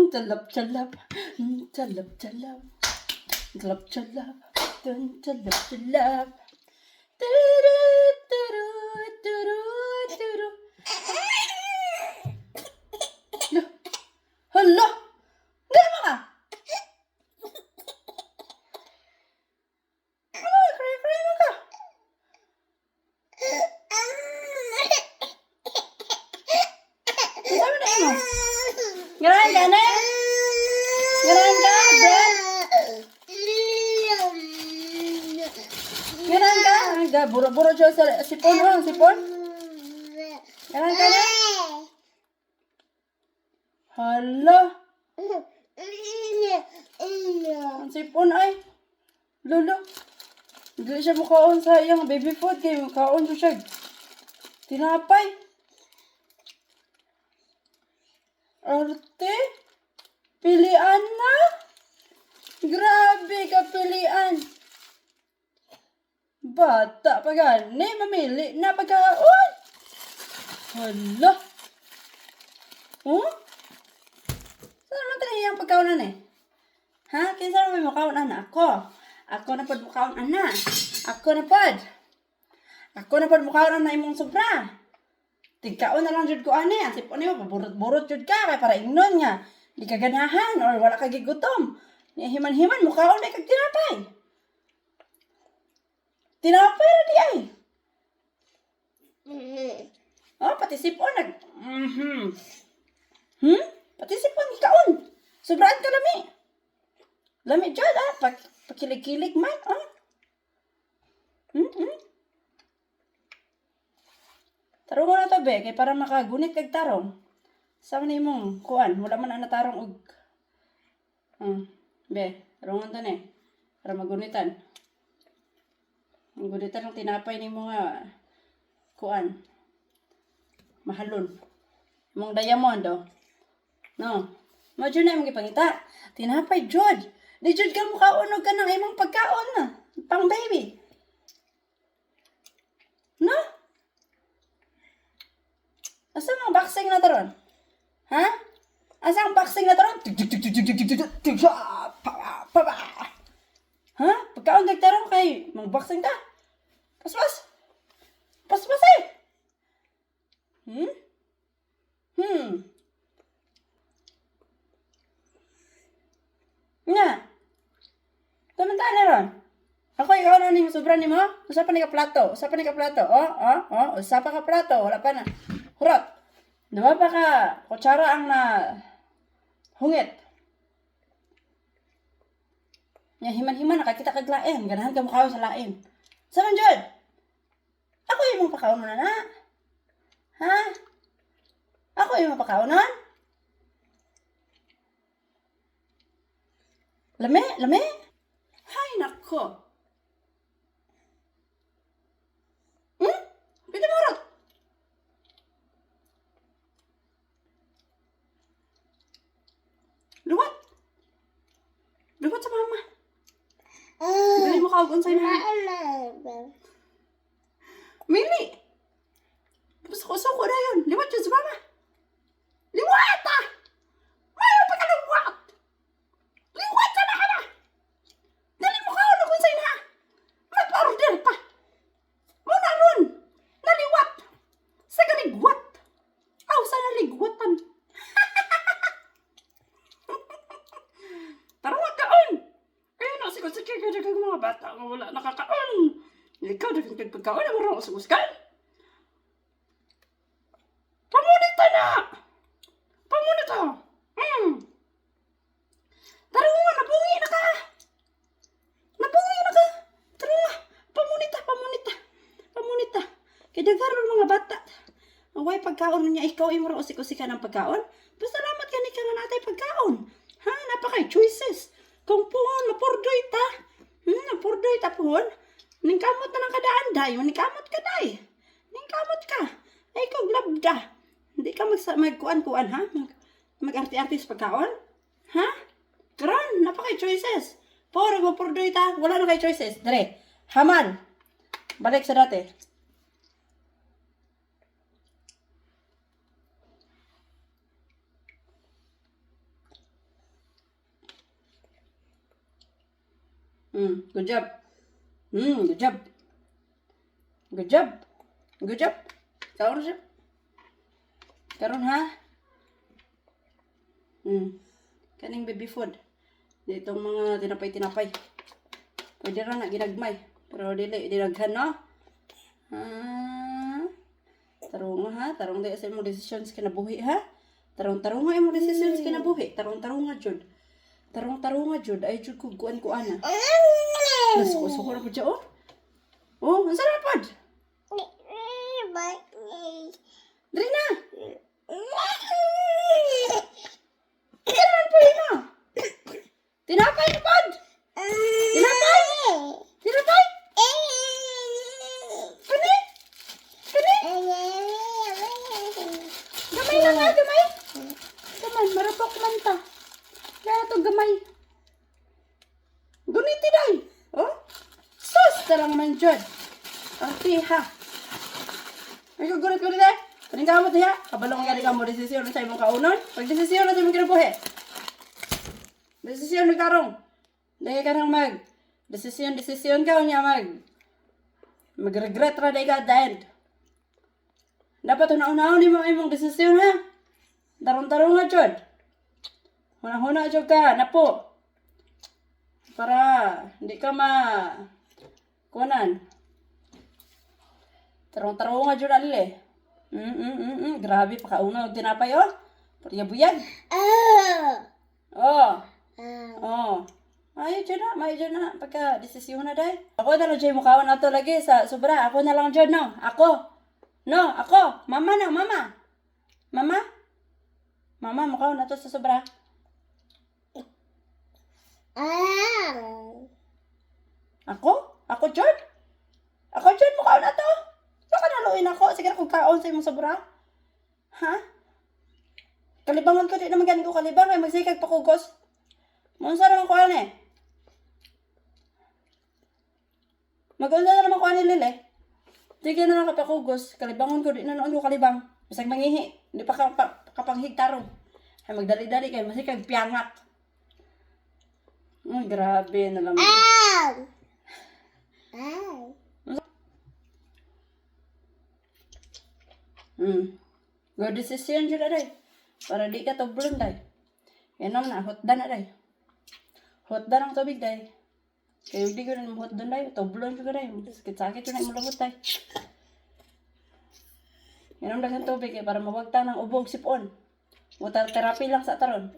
Chalap, chalap. Chalap, chalap. Chalap, chalap. Chalap, chalap. Turu, turu, turu, turu. Hala! Gama ka! Kray-kray mo ka! Sabi na mo? Ganahan ka na? Ganahan ka, Brad? Ganahan ka? Buro-buro siya sa sipon mo, sipon? Ganahan ka na? Hala! Ang sipon ay. Lolo. Hindi siya mukaon sa iyang baby food. Kaya mukaon siya. Tinapay. Arte? Pilian na? Grabe ka pilian. Bata pa gani. Mamili na pagkaon. Hala. Huh? Saan naman tayo yung pagkaunan eh? Ha? Kinsa naman may mukaunan na? Ako na pod mukaunan na. Ako na pod mukaunan na imong sobra. Tigkaon na lang jud ko ani. Ang sipon niyo, paburot-burot jud ka. Kaya para ignon nga. Di ka ganahan or wala ka gigutom. Himan-himan, mukhaon na kag tinapay. Tinapay na di ay. Oh, pati sipon nag... Pati sipon ikaon. Sobraan ka lami. Lami dyan pakilig-kilig man Tarong na to be, kay para makagunit kag tarong. Sama ni mong kuan, wala man na tarong og. Be, tarong to ni. Para magunitan. Magunitan ng tinapay ni mga kuan. Mahalon. Mong diamond do. No. Mo jud na imong gipangita. Tinapay jud. Di jud ka mukaunog ka ng imong pagkaon na. Pang baby. No? Asa ang boxing na taron? Ha? Asa ang boxing na taron? Ha? Pagkaon nagtaron kay mag-boxing ka? Paspas. Paspas eh. Nga. Tamantaan na ron. Ako ikaw na ning sobra nimo. Usa pa ni ka plato. Usa pa ka plato. Wala pa na. Hurot. Diba pa ka kutsara ang na hungit. Nya himan-himan nakakita kag lain. Ganahan ka mukhaon sa lain. Saman jud. Ako imong pakaon na na. Ha? Ako imong pakaunon? Lame? Hay, nako. Pwede mo rot. Luwat sa mama. Dali mo kaugon sa'yo na. Mili. Gusto ko na yun. Liwat yun sa mama. Liwat ah! Mayroon pa ka liwat! Liwat sa mama! Dali mo kaugon sa'yo na. Mag-order pa. Muna ron. Naliwat. Sa galigwat. Aw, sa naligwatan. Tarawag kaon. Kaya na si Kusiki kaya kag mga bata nga wala nakakaon. Ikaw dagang pagkaon na marunong usag-usgan. Pamunita na! Pamunita! Tarawag, nabungi na ka! Tarawag, pamunita. Kaya dagaron mga bata. Away pagkaon niya, ikaw ay marunong usik-usik ka ng pagkaon. Pasalamat ka ni ka nga natay pagkaon. Ha? Napakay choices. Kung puhon, mapurdoy ta. Mapurdoy ta puhon. Ningkamot na ng kadaan, day. Ningkamot ka, day. Ningkamot ka. Ay, ikaw, glabda. Hindi ka magkuan-kuan, ha? Mag-arti-artis pagkaon? Ha? Karon, napakay choices. Puro, mapurdoy ta. Wala na kay choices. Dere, haman. Balik sa dati. Good job. Good job. Good job. Good job. Karon siya. Karon ha. Kaning baby food. Ditong mga tinapay-tinapay. Pwede ra na ginagmay. Pero dili dinaghan no. Tarong ha, tarong di sa imong decisions kinabuhi ha. Tarong-tarong nga imong decisions kinabuhi. Tarong-tarong nga jud. Tarong-tarong nga jud ay jud ko kuan-kuan na. Suko-suko na po dyan, oh. Oh, ang sarap pod. Dali na. Kailan po yun, oh. Tinapay na pod. Tinapay. Tinapay. Kani? Kani? Gamay lang nga, gamay. Gamay, marapok man ta. Kaya ito gamay. Guniti day. Oh? Sus! Tarang man dyan. Artiha. Ay, gunit-gunit day. Kaning kamot niya. Kabalong nga rin ka mo desisyon sa imong kaunon. Pag-desisyon na sa imong kinabuhi. Desisyon na karong. Dahil ka nang desisyon ka niya mag-regret ra day ka at the end. Dapat una-unahon ni mo imong desisyon ha. Tarong-tarong nga dyan. Huna-huna dyan ka. Napo. Para hindi ka kuanan. Tarong-tarong nga dyan alili. Grabe pa kauna tinapay oh. Pariyabuyag. Oh. Ay, dyan na. May dyan na. Pagka desisyon na day. Ako na lang dyan mukhawan na to lagi sa sobra. Ako na lang dyan no. Ako. No, ako. Mama na, mama. Mama? Mama, mukhawan na to sa sobra. Ako? Ako dyan? Ako dyan, mukha na to. Saan ka naluin ako? Sige na kung kaon sa imong sobra. Ha? Kalibangan ko, di naman ganun ko kalibang. Ay magsikag pakugos. Munsa naman kuha na eh. Mag-unsa na naman kuha ni Lili. Sige na lang kapakugos. Kalibangan ko, di na noon ko kalibang. Bisag mangihi. Hindi pa kapanghigtarong. Ay magdali-dali kayo. Masikag piyangak. Grabe na lang. Go decision dyan na day. Para di ka toblon day. Yan naman na, hotdan na day. Hotdan ang tubig day. Kaya hindi ko rin hotdan day. Toblon juga day. Sakit-sakit yun ay mulungot day. Yan ang dagang tubig eh, para mawagtang ng ubog sipon. Water therapy lang sa taron.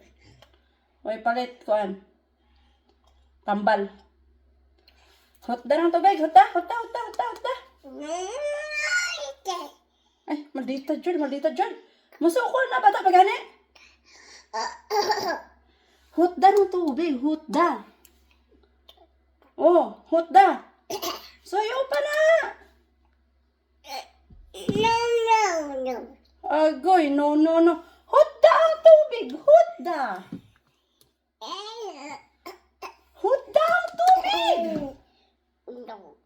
Way palit kuan. Tambal. Hotdan ang tubig. Hotda. Ay, maldita dyan. Masuko na bata pa gani. Hotda ng tubig. Hotda. Oh, hotda. Sayo pa na. No. Agoy, no. Hotda ang tubig. Hotda. Hotda ang tubig. No.